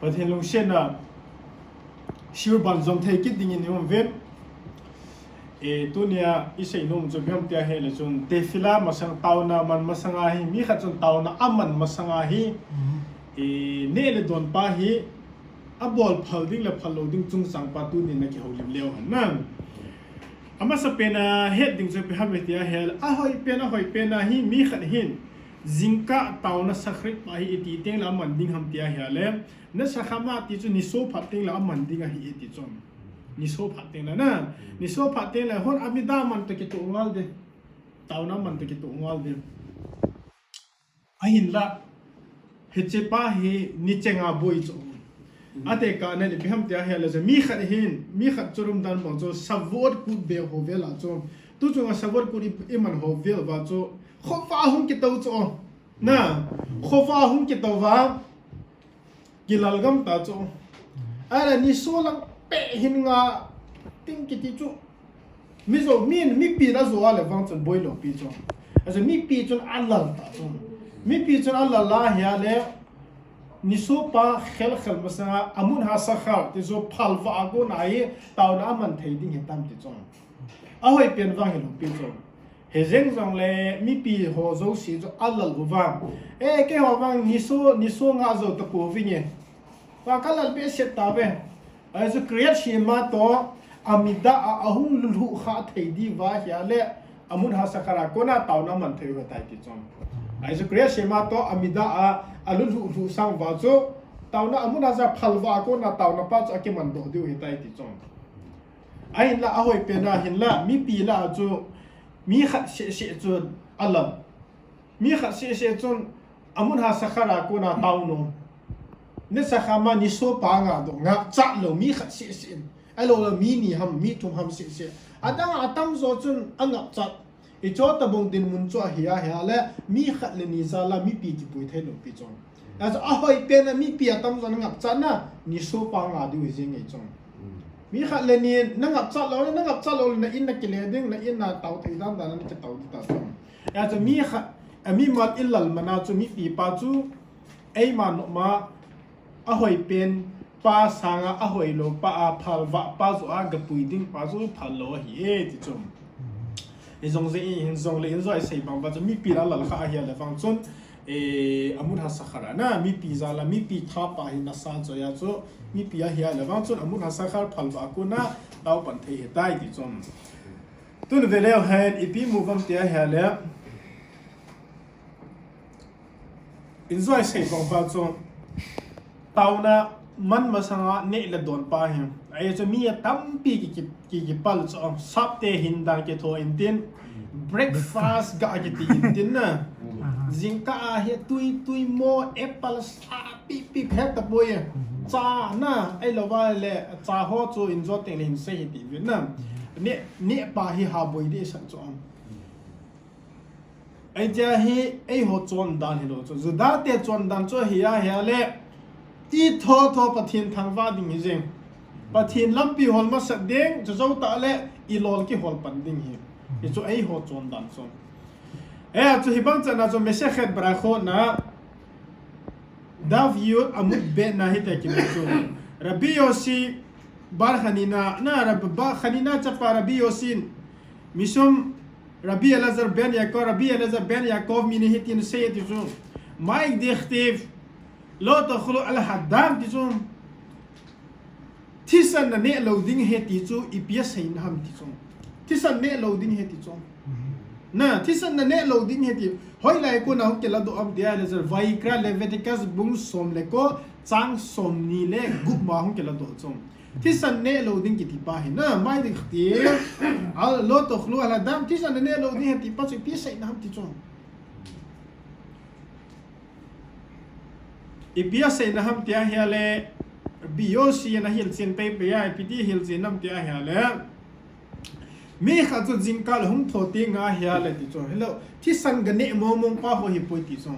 ประเทศลงเช่นชิวบันจงเทกิดดิ่งนี่มันเว็บตัวเนี้ยอิสัยนุ่มจะเพิ่มเติมให้เลยจนเตฟิลามาสังเตานะมันมาสังอาฮีมีขัดจนเตานะมันมาสังอาฮีเนี่ยเลยโดนป้าฮีบอลพัลดิ้งและพัลโลดิ้งจุงสังปาตูนี่นักเขาลิบเลี้ยวหันนั่นมาสเปนเฮ็ดดิ้งจะไปหาเวทีเฮลหอยเป็นฮีมีขัดหินจิงก้าเตานะสักริบไปอีตีเต็งละมันดิ้งทำเตียเฮลเลยนั่นสักขมาตีจุนิโซพัดเต็งละมันดิ้งฮีอีตีจอมนิโซพัดเต็งละนะนิโซพัดเต็งละคนอามิดามันตะกิตุงอลเดเตานะมันตะกิตุงอลเดหินละเฮเจป้าฮีนิเจงอาบุยจอมอาเตกาเนี่ยพิมพ์เตียเฮลจะมีขัดหินมีขัดจุรุมดันบังโจสวอดกูเบลโฮเวลาจอมตู้จงสวอดกูอิมันโฮเวลว่าโจขฟ้าหุ่งกิตาวจอนะขฟ้าหุ่งกิตาวว่ากิลลกัมตาจออะไรนี่โซลังเปหินงาติ้งกิติจูมิโซมีปีน่าโซอะไรฟังจนบอยหลอกปีจออาจจะมีปีจนอัลลัลตาจอมีปีจนอัลลัลลาฮิอาเลนิโซปาเขลมาสังอามุนฮาสักขาติโซพัลวาโกนายตาวน้ามันเทดิ้งเห็นตามติจอเอาให้เปลี่ยนฟังเห็นหลอกปีจอเฮเซงจังเลยมีปีหัวโจสีจอัลลัลกูฟังแกหัวฟังนิโซงาโจตะกูวิ่งเนี่ยว่ากัลลัลเบสเซตตาเบไอ้จะเครียดชีมาตัวอามิดาอาหุงลุขาเทดีว่าเฮียเล่อามุนหาสักการะก็น่าตาวน้ำมันเทวดาติจอมไอ้จะเครียดชีมาตัวอามิดาอาลุสังว่าโจตาวน้าอามุนหาจะพัลวาก็น่าตาวน้าป้าจะเก็มันโดดอยู่เฮตาติจอมไอ้ละเอาไว้เป็นละเห็นละมีปีละโจมีขัดเสียจนอัลลัมมีขัดเสียจนอามุนหาสักการะก็น่าตาวน้เนี่ยสักขามานิโซปางาดงะจัดโลมีขัดเสียไอ้โลละมีนี่ฮัมมีทุ่มฮัมเสียอันนั้นตั้งโซจนอันงับจัดไอ้โจตะบงดินมุนจัวเฮียและมีขัดเลนิซาลามีปีกิปุยเทนปีจงแล้วจะเอาไปเป็นมีปีตั้งโซงับจัดนะนิโซปางาดูเองไอ้จงมีขัดเลนินังับจัดเรานังับจัดเราในอินนักเลดิ้งในอินนาเตาตีด้านนั้นจะเตาที่ตาจงแล้วจะมีขัดมีมัดอิลลัลมันอาจูมีปีปาจูไอ้มันมาอาหอยเป็นป้าสังอาหอยโลป้าพัลวะป้าจูอากระปุยดิ้งป้าจูพัลโลฮีเอติจมไอ้จงเสียอินจงเลยอินจอยใส่บังว่าจะมีปีละหลักข้าเฮียเลยฟังจนอามุนฮัสขรานะมีปีซาลามีปีท้าป้าหินัสซาจอยาจูมีปีเฮียเลยฟังจนอามุนฮัสขราพัลวะกูน่าดาวปันเทเหตุได้ติจมตุนเวลาเห็นอีพีมูฟัมเตียเฮียเลยอินจอยใส่บังว่าจงตาวน่ะมันมาสังอาเนี่ยละโดนป้าเห็นไอ้จะมีตั้มปีกี่ปัลส์สับเตหินดังเกทัวอินเดียนเบรคฟาสต์กะเกตีอินเดียนนะจิงก้าเฮตุยโมแอปเปิลสาปีเฮตตะบอยจ้านะไอ้ละว่าเละจ้าหัวจูอินจอเตลินเซฮิตีเวียนนะเนี่ยป้าเฮฮาบอยดิฉันจอมไอ้เจ้าเฮไอ้หัวจวนดันเฮโลจูจุดาเตจวนดันจูเฮียเละอีทอปะเทียนทางว่าดิ่งจริงปะเทียนลำปีหอลมาสักเด้งจะเจ้าตาเละอีลอลกี่หอลปันดิ่งเหี้ยอีจู่ไอ้หัวจวนดันส่งจู่ฮิบังจันนะจู่ไม่ใช่แค่บราโคนะดาวิวอามุดเบนนะฮิตะกินจู่รับบิโอซีบาร์ขานินานะรับบาร์ขานินาจะปารับบิโอซีมิชมรับบิเอลาซาร์เบนยาโครับบิเอลาซาร์เบนยาโคมินิฮิตินเซยติจู่ไม่เด็กทีฟلو تخلو على حدام تيجون تيسان نه لودين هتيجو إبيس هين هم تيجون تيسان نه لودين هتيجون نا تيسان نه لودين هتي هاي لا يكون هم كلا دو أم ديا لزر فايكرا ليفيتيكاس بوم سوم لكو تان سوم نيله غوب ما هم كلا دو تون تيسان نه لودين كتي باهي نا ما يدختي على لو تخلو على دام تيسان نه لودين هتي باس إبيس هين هم تيجونอีเบียเซนนะครับเตียเฮียเล่บิโอซีนะฮิลซินไปไปยาพิธีฮิลซินน้ำเตียเฮียเล่มีข้าจุดจิงกาลหุ่มโถติงาเฮียเล่ติจงเฮลที่สังกันเนี่ยมองป้าหัวหิปุยติจง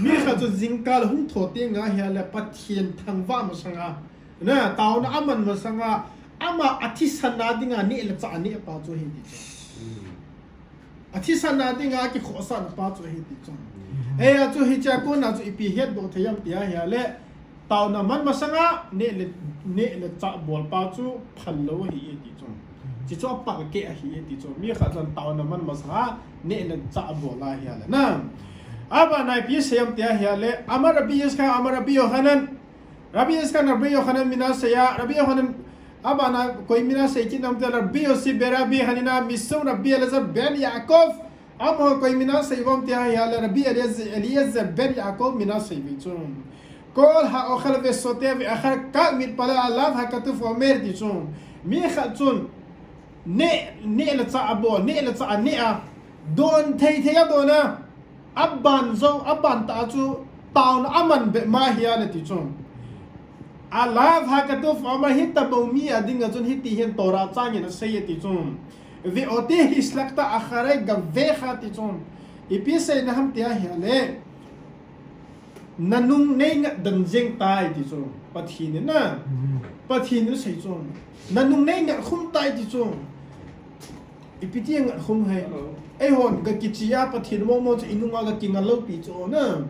มีข้าจุดจิงกาลหุ่มโถติงาเฮียเล่ปัทเทียนทางว่ามาสังอาเนี่ยตาวน่ะอามันมาสังอาอามาอธิสันนาดิงาเนี่ยละจ่าเนี่ยป้าจูเฮติจงอธิสันนาดิงากี่ขอสันป้าจูเฮติจง ai chu hi cha ko na chu ipi het bo thayam tia hi le tau na man masanga ne le cha bol pa chu phallo hi ti chu chi chu pa ke a hi ti chu mi kha chan tau na man masanga ne le cha bola hi le na aba nai pi sem tia hi le amar rabbi iska amar rabbi yohanan rabbi iska na rabbi yohanan mina saya rabbi yohanan aba na koi mina se ki nam tel rabbi yosi berabi hanina misum rabbi elazar ben yakov amo koi mina se bom tia hi le rabbi eliezer ben yakov mina se bi chu kol ha okhal ve sote ve akhar ka mit pala alav ha katuf omer di chu mi khal chun ne la cha abo ne la cha ne a don thei thei do na abban zo abban ta chu taun aman be ma hiya le ti chu alav ha katuf omer hit ta bo mi ading chun hit ti hen tora cha ni na sei ti chu ve ote hislakta akhare ga ve kha ti chu ipi se na ham tia hiya le nanung nei nga dan jeng tai ti chu pathin na pathin sei chu nanung nei nga khum tai ti chu ipiti nga khum hai ai hon ga kichia pathin mo mo chu inunga ga kinga lo pi chu na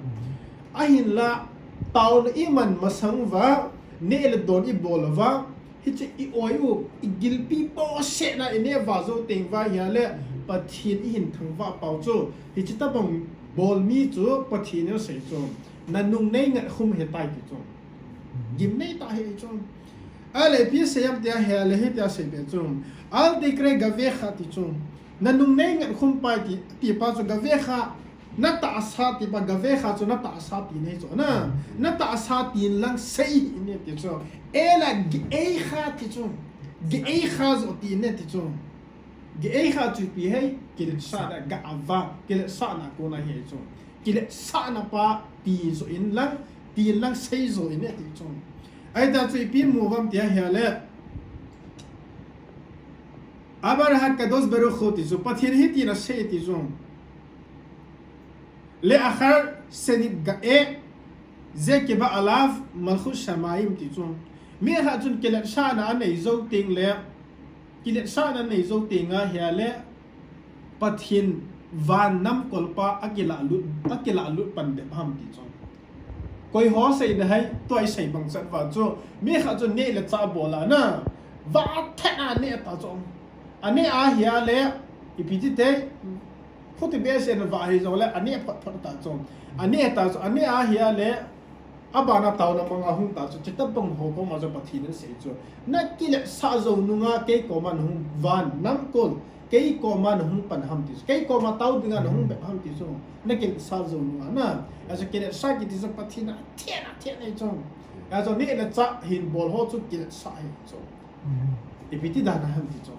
ahin la taun iman masang wa ne le don I bol wa hichi I oyu I gilpi po se na ine wa zo teng wa ya le pathin I hin thang wa pau chu hichi ta bang bol mi chu pathin yo sei chu nanung nei nga khum he tai ti chu gim nei ta he chu ale pi se yam tia he le he tia se be chu al de kre ga ve kha ti chu nanung nei nga khum pa ti pa chu ga ve kha na ta sa ti pa ga ve kha chu na ta sa ti nei chu na ta sa ti lang sei ne ti chu ela ge ei kha ti chu ge ei kha zo ti ne ti chu ge ei kha chu pi he ki le sa da ga ava ki le sa na ko na he chu ki le sa na pa ti zo in lang sei zo in ne ti chu ai ta chu pi mu vam tia he le abar hat ka dos beru khoti chu pathir hi ti na sei ti chu le akhar senit ga e ze ke ba alaf malkhu shamaim ti chu mi ha chun ke le sa na nei zo ting le ki le sa na nei zo tinga he le pathin van nam kolpa akila lut pan de ham ti chu koi ho sei na hai toi sei bang chat wa chu mi kha chu ne le cha bola na wa thana ne ta chu ane a hia le ipiti te khoti be se na wa hi zo le ane phat phat ta chu ane ta chu ane a hia le abana taw na mga hung ta chu chita bang ho ko ma zo pathi ne sei chu na ki le sa zo nunga ke ko man hung van nam kol ke ko man hung pan ham ti ke ko ma taw dinga na hung be ham ti chu na ke sa zo nunga na as ke le sa ki ti zo pathi na thia ne chu as ne le cha hin bol ho chu ki le sa hi chu ipiti da na ham ti chu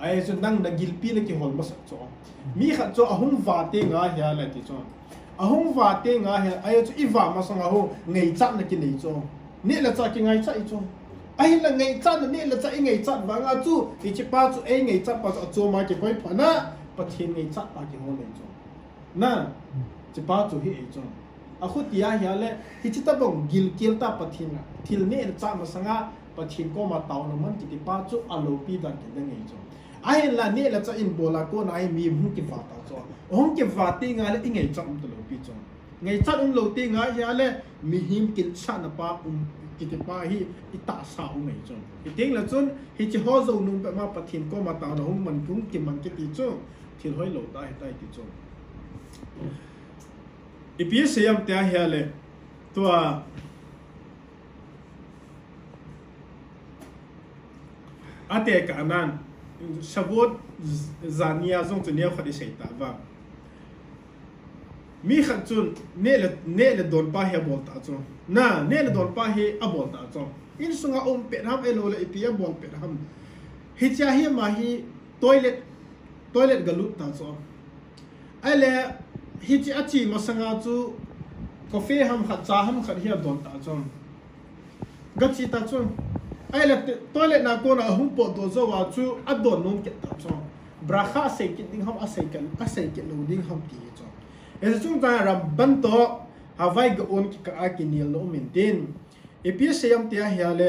ai chu nang na gilpi le ki hol mas chu mi kha chu ahung va te nga hia la ti chu ahung va te nga hia ai chu iwa ma sang ho ngei cha na ki nei chu ne la cha ki ngai cha I chu ai la ngei cha na ne la cha ngei cha wa nga chu I chi pa chu ai ngei cha pa chu ma ki koi phana pathin ngei cha pa ki ho nei chu na chi pa chu hi ai chu a khu tia hia le hi chi ta bong gil kil ta pathin na thil ne cha ma sanga pathin ko ma taw na man ki ti pa chu alo pi da ki ngei chu ai la ne la cha in bola ko na ai mi mu ki fa ta chu hong ki fa ti nga le ngei cha um to lo pi chu ngei cha lo ti nga hia le mi him kil cha na pa ki ti pa hi ita sa ngei chu I ting la chun hi chi ho zo nung pe ma pathin ko ma taw na hong man kum ki man ki ti chu thil hoi lo ta hi tai ti chu ipi se yam tia hia le to ate ka anan Shavot zania zong tu neo khadi seita va mi khatun ne le don pa he bol ta chu na ne le don pa he a bol ta chu in sunga pe ham elo le ipia bol pe ham hi cha hi ma hi toilet galut ta chu ale hi chi achi masanga chu coffee ham khat cha ham khat hi don ta chu gachi ta chu ai la toilet na ko na hum po do zo wa chu adon nom ke ta chu brakha se ki ding ham asai ke lo ding ham ti chu e chung ta ram ban to havai ga on ki ka ki nil lo maintain e pi se yam tia hia le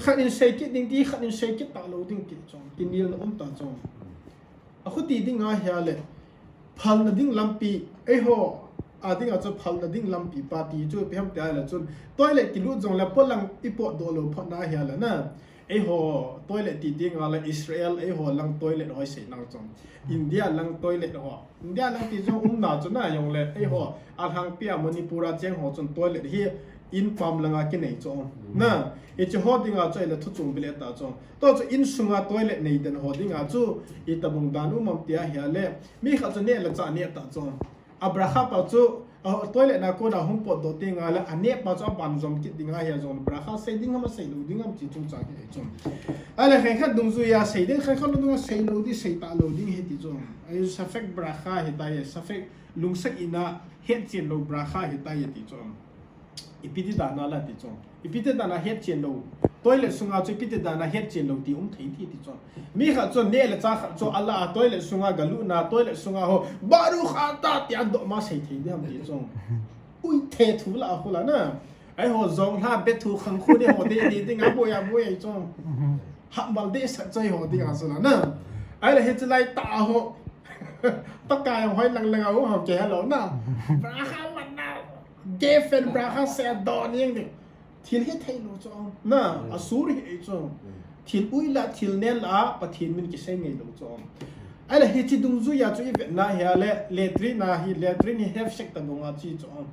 khanin se ki ding ti khanin se ki ta lo ding ki chu ki nil om ta chu a khu ti ding a hia le พัลนดิ้งลำปีไอ้หัวดิ้งอาจจะพัลนดิ้งลำปีปาร์ตี้จู่เพียงแต่ละจนตัวเล็กกินรู้จงแล้วพลังอีปอดโดนพอน่าเหี้ยแล้วนะไอ้หัวตัวเล็กตีดิ้งอะไรอิสราเอลไอ้หัวลังตัวเล็กหอยเสียนังจงอินเดียลังตัวเล็กหัวอินเดียลังตีจงน่าจนน่ายงเลยไอ้หัวอาทางเปียมณีปุระเจียงหัวจนตัวเล็กที่อินปั๊มลังอากินไหนจงนะไอ้เจ้าหัวดิ้งอาจจะเลยทุจงไปเลยตาจงตัวจะอินสุงอาตัวเล็กในเดินหัวดิ้งอาจูอีตาบงดานุมัมเตียเหี้ยเลยมีข้าจะเนี่ยละจะเนี่ยตาจงอับราฮัมปัจจุตัวเล็กนักก็ได้หุ่นปอดตัวติงอะไรอันนี้ปัจจุบันจอมคิดดิ้งอะไรจงบราฮัมเสดิ้งเขามาเสดูดิ้งเขาจิตจงจากเหตุจงอะไรแค่ขัดดงซุยาเสดิ้งแค่ขัดดงเสดูดิ้งเสตาลูดิ้งเหตุจงไอ้สเปกบราฮัมเหตุใดสเปกลุงสักอินะเหตุเจนลูบราฮัมเหตุใดเหตุจงอีพิธีดานาละติจงอีพิธีดานาเหตุเจนลูตัวเล็กสุงอาจุพิธีดานาเหตุเจนลูที่ที่ติจงมีข้าจนเนี่ยละจ้าจงอัลลาตัวเล็กสุงากลูนาตัวเล็กสุงาโฮบารุขาตาที่อันดอกมาเสถียรเนี่ยติจงอุ้ยเทถูละคนละนะไอ้หัวจงถ้าเบ็ดถูขังคู่เนี่ยหัวดีดิ้งอ่ะบ่อยจงหักบัลเดสใจหัวดิ้งอ่ะสุดละนะไอ้เลยเหตุไรตาหัวต้องการหอยลังเอาหัวแก่หรอนะบราฮัมมันนะเกฟเฟนบราฮัมเสียดอนยังดิทีนี้ไทยรู้จังนะอสูรไอ้จังทีอุ้ยละทีเนละปะทีมันกิเซงไงรู้จังไอ้เลยเหตุดุงจุยาจุยเวน่าเฮียเลตรีน่าฮีเลตรีนี่เฮฟเช็คตันงอาจีจัง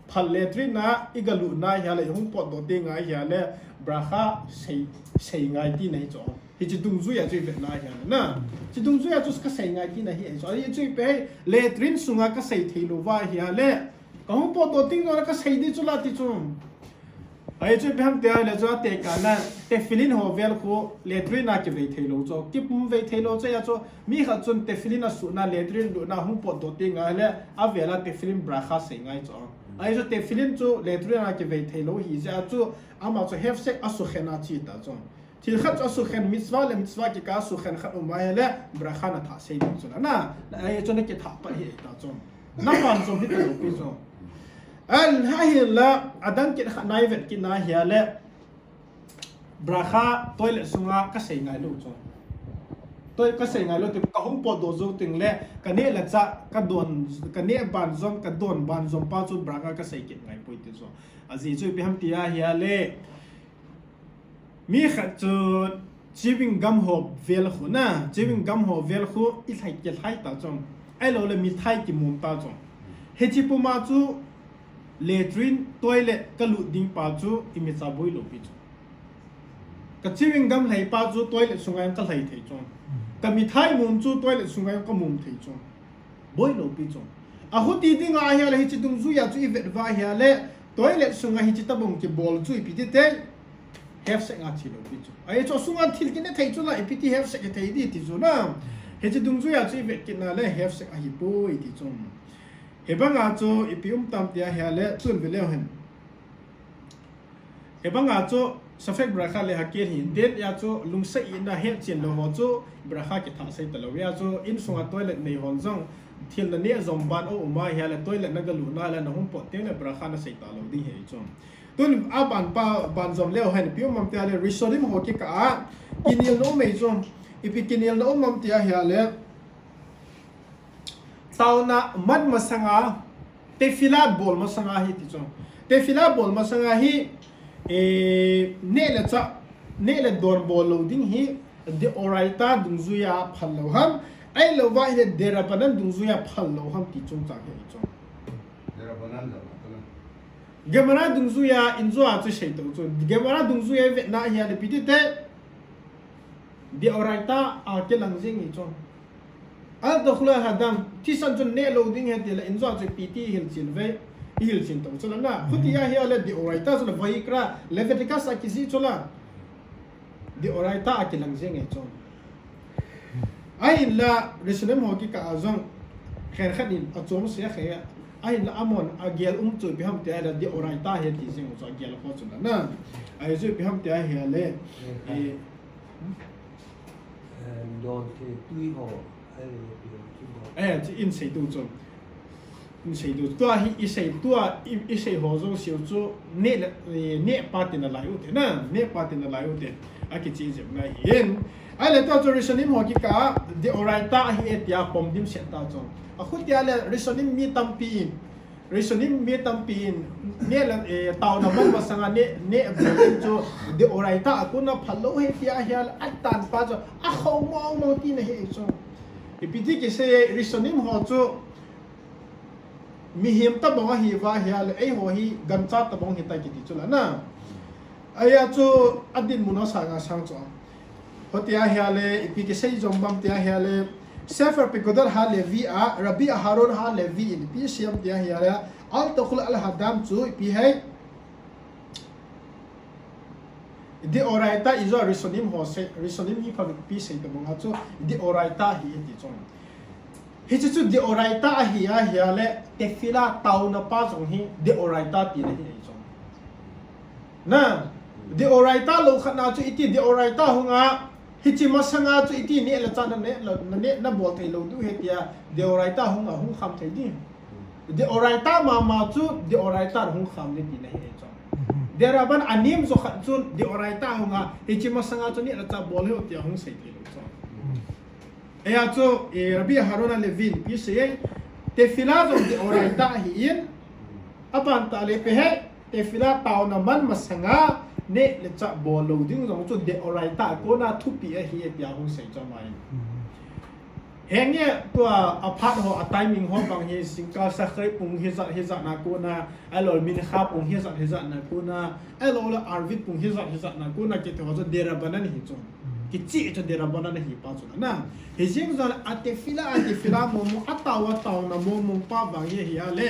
พัลเลตรีน่าอีกลูน่าเฮียเลยหุ่นปอดโดดเด้งไงเฮียเลยบราฮัมเซงไงที่ไหนจังเหตุดุงจุยาจุยเวน่าเฮียนะเหตุดุงจุยาจุสก็เซงไงที่ไหนเฮียจังไอ้จุยไปเลตรีนสุงาก็เซทีลูว่าเฮียเลยก็หุ่นปอดโดดเด้งก็เซดีจุลาติจังไอ้จุดเพิ่มเติมเลยจ้าเตะกันนั่นเตฟิลินหัวเวลคูเลตรีน่าเก็บไว้เทโลจ้ากิบมุมไว้เทโลจ้าอย่าจ้ามีข้าจนเตฟิลินน่ะสุดน่ะเลตรีนดูน่ะหุ่นปอดตัวติงไงเลยอาเวลาเตฟิลินบราคาเสียงไงจ้าไอ้จุดเตฟิลินจ้าเลตรีน่าเก็บไว้เทโลฮีจ้าจ้าอามาจ้าเฮฟเซกอสุเขนาจีตาจ้าที่ขัดอสุเขนมิสวาเลมิสวากิกาอสุเขนขัดอุมาเลยบราคาน่ะท่าเสียงจ้าน่ะไอ้จุดนี้เก็บท่าไปเหตุจ้าน้ำมันจ้าที่ตัวพี่จ้าอันให้ละอดังกินขนายเวทกินนายเฮียละบราคาตัวเล็กสุงาก็เสียงไงลูกจ้ะตัวก็เสียงไงลูกที่ก็หุ่นปอดโดนจุดถึงละกันเนี่ยละจ้ะก็โดนกันเนี่ยบานซอมก็โดนบานซอมป้าจุดบราคาก็เสียงไงปุยติดจ้ะอาจีจุยไปทำที่เฮียละมีขัดจุดจีวิงกัมหอบเวลขุนะจีวิงกัมหอบเวลขุอีไทยเกลไทยตาจ้ะไอ้เราเลยมีไทยกิมุมตาจ้ะเฮจิปุมาจูเลตรินตัวเล็กก็หลุดดิ้งป้าจูอิมิซาบุยโลปิจูก็ชีวิงกัมไหลป้าจูตัวเล็กสุงไงก็ไหลเทจงก็มีไทยมุมจูตัวเล็กสุงไงก็มุมเทจงบุยโลปิจงอาหุตีดิ้งอาเฮียเลยฮิจิตุงจูอยากจูอีเวทว่าเฮียเลยตัวเล็กสุงไงฮิจิตาบงจีบอลจูอีพิธีเตลเฮฟเซงอาชิโลปิจูไอ้จูสุงไงทิลกินเนี่ยเทจูละอีพิธีเฮฟเซงเทดีติจูนะฮิจิตุงจูอยากจูอีเวทกินน่ะเลยเฮฟเซงอาฮิปุยติจงเฮบังอาจูอีพิอุมตามที่เฮียเล่ส่วนเวลาเห็นเฮบังอาจูสเฟกบราคาเลฮักเกียหินเด็ดยาจูลุงเสียน่าเฮ็ดเจียนโลหัวจูบราคาเกิดทางเสียตลอดยาจูอินส่งตัวเล็กในห้องจงเที่ยงนี้จอมบานโอ้มาเฮียเล่ตัวเล็กนักลูน่าเล่น้องปอดเที่ยงเนี่ยบราคาน่าเสียตลอดดีเฮจงตุนอาบันป้าบันจอมเลี้ยวเห็นพิอุมมันที่เล่ริสอดิมหัวกิกะกินเยลโนไม่จงอีพิกินเยลโนมันที่เฮียเล่ตาวน่ะมัดมาสังอาเตฟิลาบอลมาสังอาฮิติจงเตฟิลาบอลมาสังอาฮิเนลจ้ะเนลดอนบอลโลดิ้งฮิเดออไรตาดุงซุยาพัลโลฮัมไอ้เลวะฮิเดราบันันดุงซุยาพัลโลฮัมติจงจากเฮจงเดราบันันเหรอเกมราดุงซุยาอินซัวจะใช้ตัวจงเกมราดุงซุยาเวทนาเฮียเดปิติเตเดออไรตาอาเกลังซิงฮิจงอัลตขลุฮะดัมที่สันจนเนลดิ้งเฮติละอินซัวจะปิติฮิลซินเวฮิลซินตัวฉะนั้นนะขุดยาเฮียเล่เดออไรตาฉะนั้นไว้กระเลเวติกัสอากิซิฉะนั้นเดออไรตาอากิลังซิงฮิจงไอ้ละริสเนมฮอกิกะอาจงแขนขัดอินอาจงเสียแขนไอ้ละอามอนอาเกลจุดพิฮัมเตะละเดออไรตาเฮติซิงอาเกลข้อฉะนั้นนะไอ้จุดพิฮัมเตะเฮียเล่โดนที่ตุ้ยหอที่อินเสียดูจงอินเสียดูตัวฮิอิเสียตัวอิเสียหัวจงเสียวจูเนปาตินอะไรอุเตนะเนปาตินอะไรอุเตอากิจิเจ็บไงเห็น ไอ้เลยตัวจุริสนิมหัวกิกาเดอไรต้าฮีเอติอาปอมดิมเสียตาจงอะคุติอาเลริสนิมมีตัมปีนริสนิมมีตัมปีนเนี่ยละตาวน้ำมันมาสังเเนี่ยบริจูเดอไรต้ากูน่ะพัลโลเฮติอาเฮียลอัตตันป้าจอะเขามองที่เนี่ยจงอีพิธีกิเซริสนิมหัวจูมีหิมตะบงฮีวาเฮียลหัวฮีกันจัดตะบงฮิตากิติจุละนะไอ้ยาจูอดีตมุนอสางาสังจงพอที่อาเฮียเลอีกสิ่งจงบัมที่อาเฮียเลเซฟเฟอร์พิกดาร์ฮาเลวีอารับบีอาฮารอนฮาเลวีอีพีเซียมที่อาเฮียเลอัลตุคุลอัลฮัดดามจูอีพีให้ดีออไรต้าอิจาริสนิมหัวเซริสนิมฮีพับพีเซตบังอาจูดีออไรต้าฮีติจงฮิจิจูดีออไรต้าฮีอาเฮียเลเตฟิลาตาวนับป้าจงฮีดีออไรต้าตีนะฮีจงนะดีออไรต้าลูกขนาดจูอีทีดีออไรต้าหงาฮิจิมาสังอาจูอีทีเนี่ยละจานเนี่ยนับบอลไทยลูกดูเฮติอาดีออไรต้าหงาหงคำไทยดีดีออไรต้ามาจูดีออไรต้าหงคำเนี่ยตีนะฮีจงเดราบันอันนี้มันจะขัดจูดีออไรต้าหงาฮิจิมาสังอาจูเนี่ยละจานบอลเฮติอาหงใส่ตีลูกจงอาจูรับบีฮารอนเลวินพิเศษเตฟิลาจงดีออไรต้าฮีนอัปันตาเลเปเฮเตฟิลาตาวน้ำมันมาสังอาเนี่ยเลจะบอลลูดิ้งจงจุดเดออะไรตาก็น่าทุบปีเฮียที่ยังคงใส่จอมายเฮงเนี่ยตัวอพาร์ตหัวอัตไตมิงห้องบางเฮสิงกาสักเคยปุ่งเฮซันักน่าไอ้หลอมินข้าปุ่งเฮซันักน่าไอ้หลอลอาร์วิดปุ่งเฮซันักน่าคิดว่าจะเดราบันนั่นหิจงคิดจีจะเดราบันนั่นหิป้าจงนะเฮจิงจงอัตเตฟิลาโมโมอัตตาวตาวนะโมโมป้าบางเฮียเล่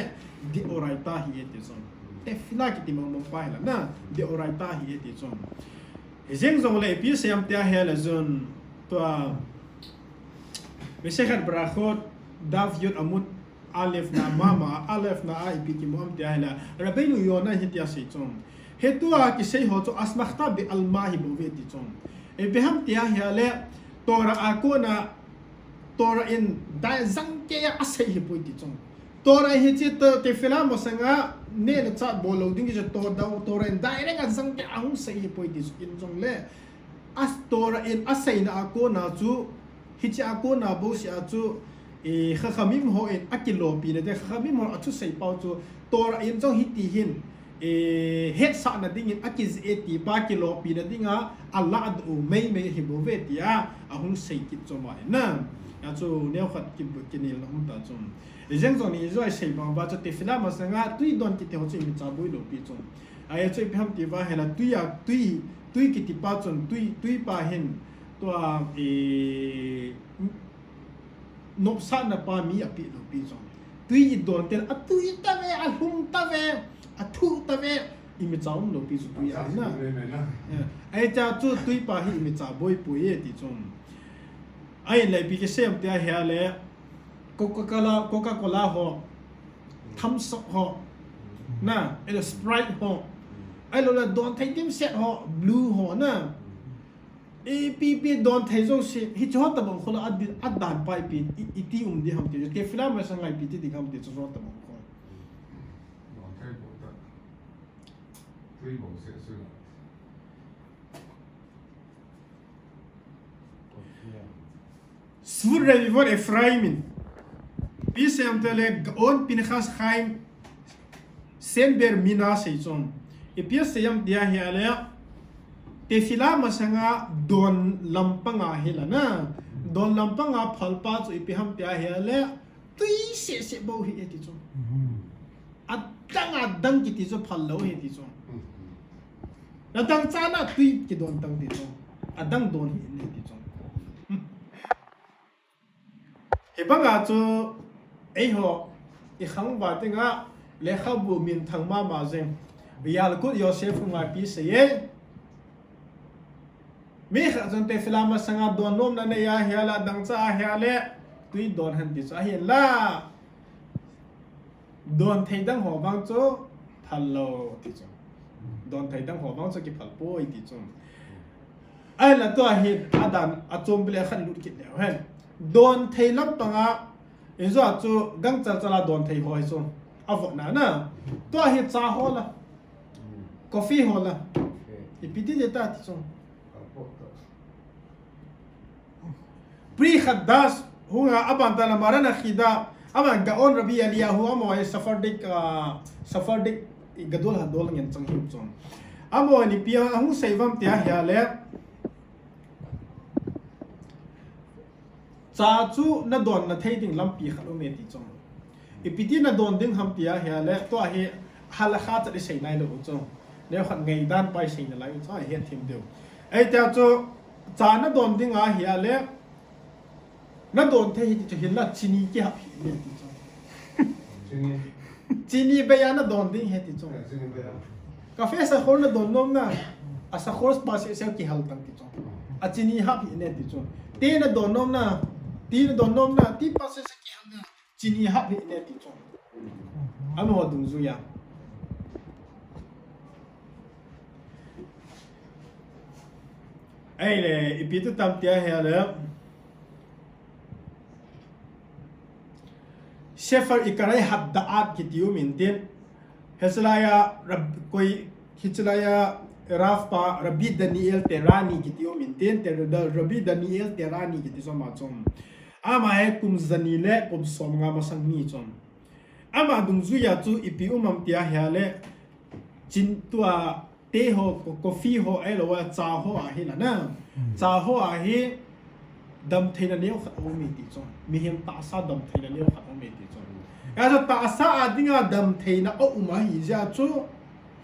ดิออะไรตาเฮียที่จงแต่ฟิลาคิดมองไปแล้วนะเดี๋ยวอะไรตาเฮียติจงเฮงจงเลยพี่เสียมเตียเฮลจนตัวไม่ใช่แค่บราโคดดาฟยุดอามุดอาเลฟนามาอาเลฟนาอีพีกิมอมเตียเฮลระเบิดอยู่นะเฮติอาสิจงเฮตัวกิเซโฮจอัสมัคตาบิอัลมาฮิบูเวติจงเอเบฮัมเตียเฮลตัวระอากูนะตัวระอินได้จังเกียอาศัยฮิบุติจงตัวระเฮจิตเตฟิลามาสังอาเนี่ยจะจัดบอลลูดิ้งจะตัวดาวตัวเรนได้เรื่องสังเกตอาหุ่นใส่ฮิปุยดิสอินจงเล่อัสตัวเรนอัสใส่นาอากูนาจูฮิจิอากูนาบูชิอาจูข้าขมิมหัวเอ็นอากิโลปีเนี่ยแต่ข้าขมิมหัวอาจูใส่เป้าจูตัวเรนจงฮิติหินเฮ็ดสักนาดิ้งอากิซเอติปากิโลปีเนี่ยดิ้งอัลลาดอูไม่ฮิบูเวติอาหุ่นใส่กิจจงมาเนะอาจูเนี่ยขัดกิบกินิลน้ำตาจงเรื่องตรงนี้จะใช้บางว่าจะเตฟิลามาสังกัดตุยโดนกิจหัวใจมีจับบุยหลบปีจงไอ้จะพิมพ์ที่ว่าเห็นตุยกิจป้าจงตุยป้าเห็นตัวนกสัตว์น่ะป้ามีอภิหลบปีจงตุยโดนเตลตุยตะเวอหุ่มตะเวทุตะเวอิมิจับหลบปีจงตุยอะไรนะไอ้จะจู่ตุยป้าเห็นอิมิจับบุยปุยที่จงไอ้เลยปีเกษมที่เฮียเลยCoca-Cola หอทำสักหอนะไอ้สไปร์หอไอ้เราเลยโดนไทยดิมเซตหอบลูหอนะปีโดนไทยโจเสียฮิจฮอตตะบังคนละอัดด่านไปปีอีที่ดีทำที่จะเก็บฟิลาไม่สังไงปีที่ทำที่จะรอดตะบังคนสวูดเรวิวเอฟรายมินพี่เสียมเตลกอนพินขัสไฮม์เซนเบอร์มินาเซจงพี่เสียมเดียเฮียเลเตฟิลามาสังอาโดนลำปังอาเฮลนะโดนลำปังอาพัลปาจุพี่ฮัมเดียเฮียเลตุยเสียบ่าวเฮติจงอัดดังกิติจงพัลโลเฮติจงแล้วดังจานะตุยกิโดนดังติจงอัดดังโดนเฮติจงเฮบังอาจูไอ้หัวอีกครั้งว่าถึงอ่ะเลี้ยข้าวบุมินทางมาเซงวิยาลกุดยอเซฟมาปีเสียมีข้าจนเตฟิลามาสังอาโดนนมนั่นเนี่ยเฮียละดังจ้าเฮียเล่ตุยโดนหันติจ้าเฮียละโดนไทยดังหัวบางโจพัลโลติจงโดนไทยดังหัวบางโจกิพัลโป้ยติจงไอ้ละตัวเฮียอาดันอาจมเปลี่ยนขันลุดกินแล้วเห็นโดนไทยลำปังอ่ะเอ็นว่าจู่กังจัลโดนไทยหอยส่งเอาฝนนะตัวเห็ดชาฮอละกาแฟฮอละอีพิธีเดต้าที่ส่ง Pri khadas hunga abanta na marana khida ama gaon rabi aliya hu amo ay safardik gadol hadol ngen chang him chon amo ni pia hu saivam tia hya le cha chu na don na thei ding lampi khalo me ti chon ipiti na don ding ham tia hya le to he halakha cha de sei nai lo chon ne khat ngai dan pai sei na lai cha he thim deu ai ta chu cha na don ding a hya le na don thei ti hin la chini ki ha phi me ti chon Sini, chini be ya na don ding he ti chon sini beda. cafe sa khor na don nom na asa khor pa se ki hal tang ti chon a chini ha phi ne ti chon te na don nom na ti na don nom na ti pa se ki hal na chini ha phi ne ti chon amo dung zu ya ai le ipitu tam tia he le shefer ikarai haddaat kitiu mintin heslaya rab koi hichlaya rafpa rabbi daniel terani kitiu mintin ter rabbi daniel terani kiti soma chom ama he kum zanile kum somnga masang ni chom ama dungzu ya chu ipi umam tia hyale chin tua te ho coffee ho elo wa cha ho a hi la na cha ho a hi dam theina leo khat o mi ti chom mi hem ta sa dam theina leo khat o mi ti chom ya sa ta sa adinga dam theina o uma hi ja chu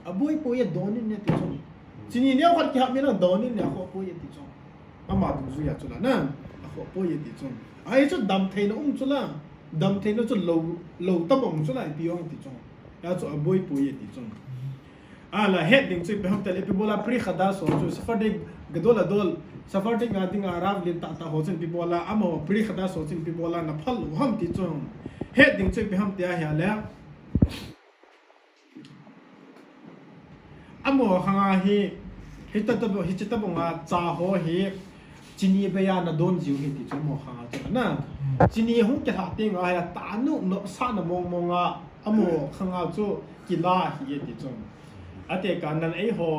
aboi po ye donin ne ti chom chini leo khat ki ha mi na donin ne ko po ye ti chom ama du zu ya chu la na ko po ye ti chom ai chu dam theina chu la dam theina chu lo ta bong chu la pi ong ti chom ya chu aboi po ye ti chom ala heading chu pe ham tel pe bola pri khada so chu safardik gadol adol safardik nga ding arab lin ta ta ho chen pi bola amo pri khada so chen pi bola na phal ham ti chung heading chu pe ham tia hya la amo hanga hi hita ta bonga cha ho hi chini be ya na don jiu hi ti chu mo hanga chu na chini hu ke ha te nga ya ta nu no sa na mong monga amo khanga chu kila hi ti chung ate kan nan ai ho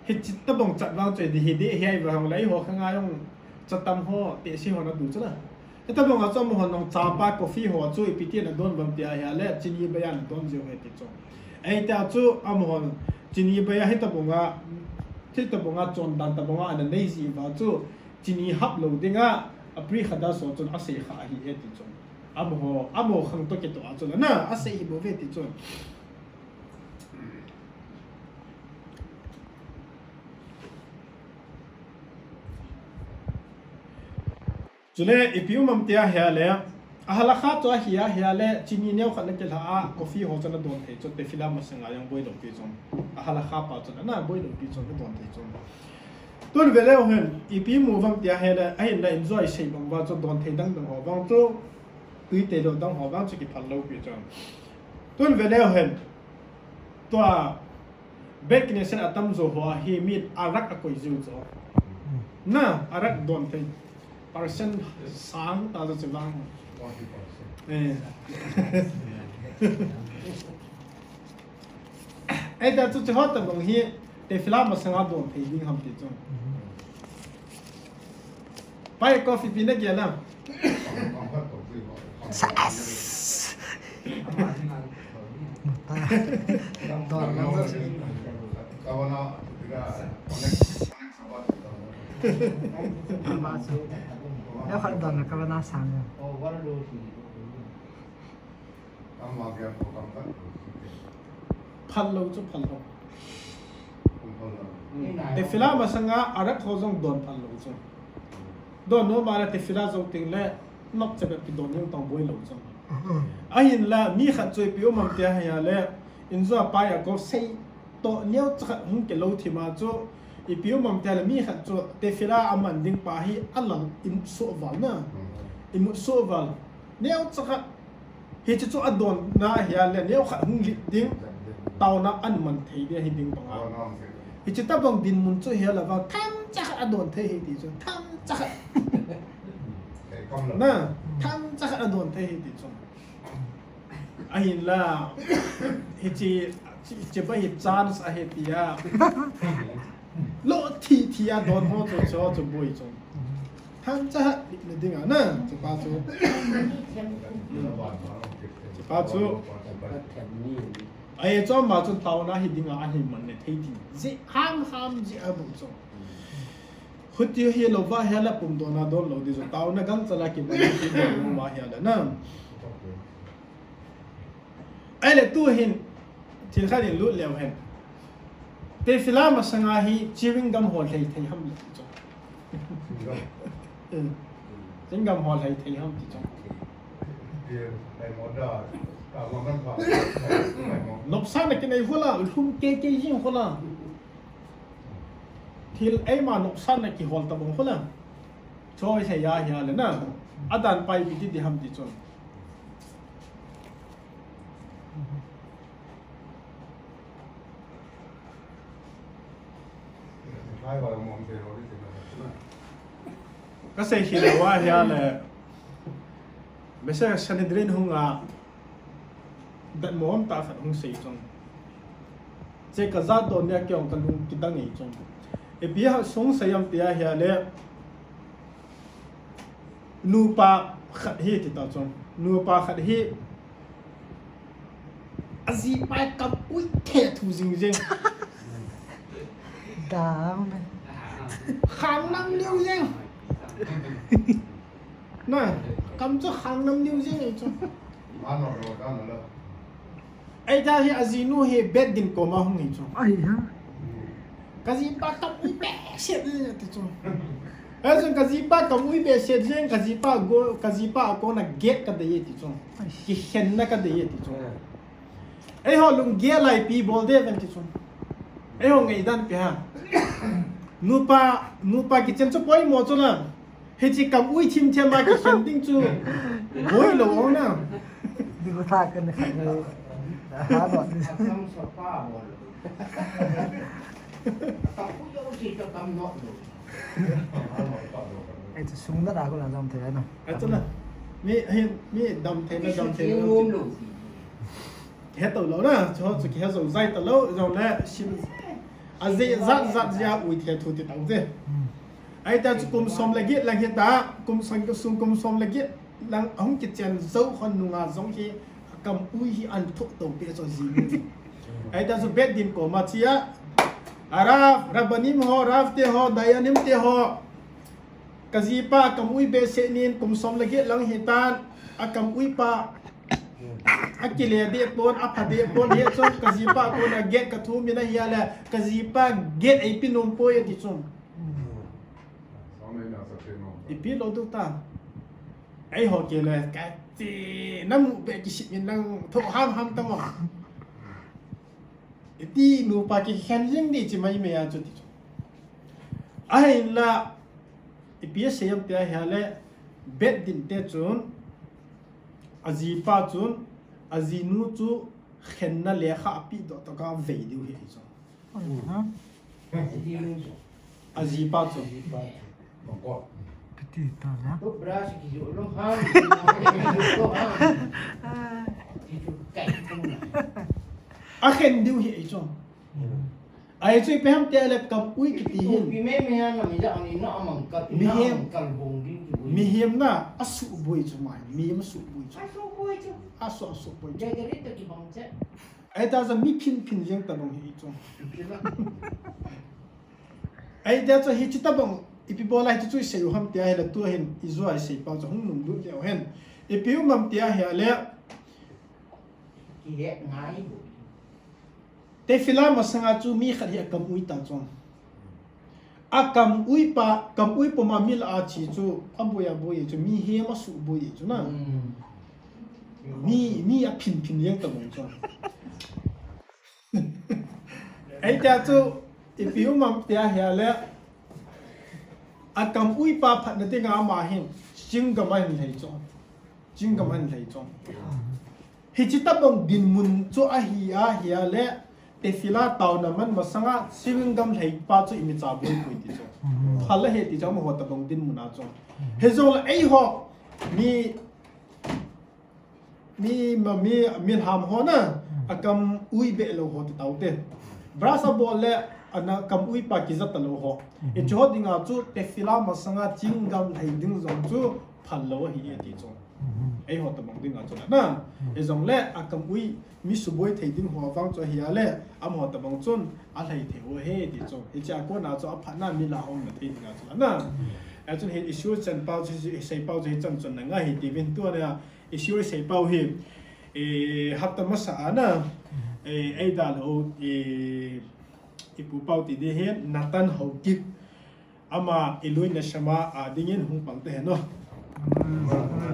hit ta bong chat wang choi di hi de hi ai wang lai ho khanga yong chatam ho te si ho na du chana ta bong a chom ho nong cha pa coffee ho chu ipiti na don bam tia ya le chini ba ya na don je he ti chu ai ta chu am ho chini ba ya he ta bong a chon dan ta bong a na nei si ba chu chini hap lo dinga apri khada so chon a se kha hi he ti chu am ho khang to ke to a chu na a se hi bo ve ti chu chule ipiu mam tia hya le ahala kha to hya le chini neu khan ke la coffee ho chana don the chote fila ma sanga yang boi do pi chon ahala kha pa chana na boi do pi chon ke don the chon ton vele ho hen ipi mu vam tia hya le ai la enjoy sei bang wa chon don the dang dang ho bang to tui te do dang ho bang chu ki phal lo pi chon ton vele ho hen to back ne sen atam zo ho hi mit arak a koi zu zo na arak don the person sang ta zo chang 40%. ai ta chu chu hot ta bang hi te fila ma sanga don thei ding ham ti chu pai coffee pina kia na Nếu không đòn là các bạn sang rồi. phal lo chu phal lo te fila ma sanga arak ho jong don phal lo chu don no mara te fila zo ting le nok che pi don yong tong boi lo chu ahin la mi khat choi pi o mam te ha ya le in zo pa ya ko sei to neu cha hung ke lo thi ma chu i pi o mam te la mi khat chu te fila aman ding pa hi alang in so wal na in so wal neu cha hi chu adon na ya le neu khat hung li ding tao na an man thei de hi ding panga hi chu ta bang din mun chu he la wa tham cha adon thei hi ti chu tham cha na tham cha adon thei hi ti chu ahin la hi chi ba hi chance a he ti ya lo thi a don ho chu cho chu boi chu ท่านจะนี่ดิ้งอ่ะนะจะป้าจูจะป้าจู ก็แถมนี่ ไอ้จ้ามาจนเตาหน้าหิดิ้งอ่ะอันนี้มันเนี่ยที่ดิ้งจีห้ามจีอาบุจ้าขุดที่เฮลว่าเฮลปุ่มตัวน่าโดนเราดิจ้าเตาหน้ากันจะลักกินมันที่เดินมาเฮลนะไอ้เล็กตัวเห็นที่ข้าเดินลุดแล้วเห็นแต่ฟิลามาสังหารฮีชีวิตกำหัวไหลที่ห้ามเลยจ้าชีวิตกำหัวไหลที่ห้ามจ้า nộp sang này cái này hula không kê gì hula thì ấy mà nộp sang này cái hol tập bông hula thôi thì ya ya lên na adan pai bị đi ham đi chọn cái gì khi nào qua ya là bây giờ Sanhedrin hung à đặt món ta phải hung sĩ trong chỉ cả gia đình nhà kiểu cần hung kita nghỉ trong bây giờ sống sayam tia hiện lệ nupa khát hi kita trong nupa khát hi azi pai cặp ui kẹt thu dinh dinh Đá không này. kháng năng liêu dinh nè cầm cho kháng năng liêu dinh này trong ai ta hi azinu he bed din ko ma hung ni chung Ai hả? kazi pa kam ui be shet ni ti chung ai chung kazi pa kam ui be shet jeng kazi pa ko na get ka de ye ti chung ki hen na ka de ye ti chung ai ho lung ge lai pi bol de ven ti chung ai ho ngai dan pe ha nupa ki chen cho poi mo chu la he chi kam ui chim chem ba ki hen ding chu boi lo na Đi có thạc cái này khẳng rồi. Há đoạn đi. Không sợ pha bol. Không có gì cho cầm ngọn được. Cái súng đất đá có làm dòng thế nào? ai chu na mi dam the na dam the Cái ngôm đủ. hết tàu lâu na cho cái hết rồi dây tàu lâu rồi nè xin à dễ dắt ra ui thiệt thu thì tàu dễ ai ta cùng xóm lại giết lang hiện ta cùng xóm lại giết lang ông cái chân dấu con nung à giống khi cầm ui hi ăn thuốc tàu bê cho gì ai ta giúp bết din cổ mà chia Araf Rabbanim ho Raf te ho Dayanim te ho Kazipa cầm ui bê sẽ nên cùng xóm lại giết lang hiện ta cầm ui pa akile de pon apade pon he chon kazipa ko na get ka thu mi na hiala kazipa get ai pinom po ye ti chon ipi lo tu ta ai ho ke le ka ti nam be ki sit min nang tho ham ta mo ti nu pa ki khan jing di chi mai me ya chu ti ai la ipi se yam te hiala bet din te chon azipa chun azinu chu khenna lekha api do to ka veidiu he chu Ai hả? Đi luôn. azipa chu Cái gì tao nhá. Lúc ra thì dụ nó ham. Thì chụp cảnh không này. a khen diu he chu ai chu pe ham te le kam ui ki ti hin Vì mấy mấy anh là mình dạo này nọ mà cật Mi nọ hiểm. mà cật vùng đi chụp. mi hiam na asu boi chu mai mi hiam su boi chu Ai không vui chứ. asu boi chu Đây cái đấy thì bằng chết. ai ta za mi pin jeng ta bang he chu ai ta chu hi chu ta bang ipi bola hi chu se yu ham te he la tu hen izo ai se pa chu hung num lu le hen ipi mam te he le Thì đẹp ngái bụi. te fila masanga chu mi khat hi kam ui ta chong a kam ui pa ma mil a chi chu abuya boy chu mi he ma su boy chu na mi a pin yang ta mo chu ai ta chu ipiu mam tia he le a kam ui pa phat na te nga ma hin jing ga man lei chu hi chi ta bang din mun chu a hi le te fila taw na man masanga singing gam lei pa chu imi cha boy pui ti chu phala he ti jam ho ta bang din muna chu he zol ai ho mi ham ho na akam ui be lo ho ti taw te brasa bol le อันนั้นกำอุ้ยปากิจัตตโลหะไอ้จอดดิ้งอาจูเตฟิลามาสังอาจิงกำไทยดิ้งจงจูพันโลเฮียดีจงไอ้หัวตะบังดิ้งอาจูนะไอ้จงเล่อากำอุ้ยมีสุบวยไทยดิ้งหัวฟังจูเฮียเล่อามหัวตะบังจุนอะไรเทวเฮดีจงไอ้จาก็น่าจะอพันน่ามีลาองนะที่ดิ้งอาจูนะไอ้จนเห็นอิชูจันเป้าจะใส่เป้าจะจันจนนั่งไงที่เป็นตัวเนี่ยอิชูใส่เป้าเฮฮัตตมัสอานะไอ้ดาลโอipu pau ti de he natan hokik ama ilui na shama adingin hung pangte no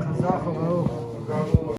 Kazakh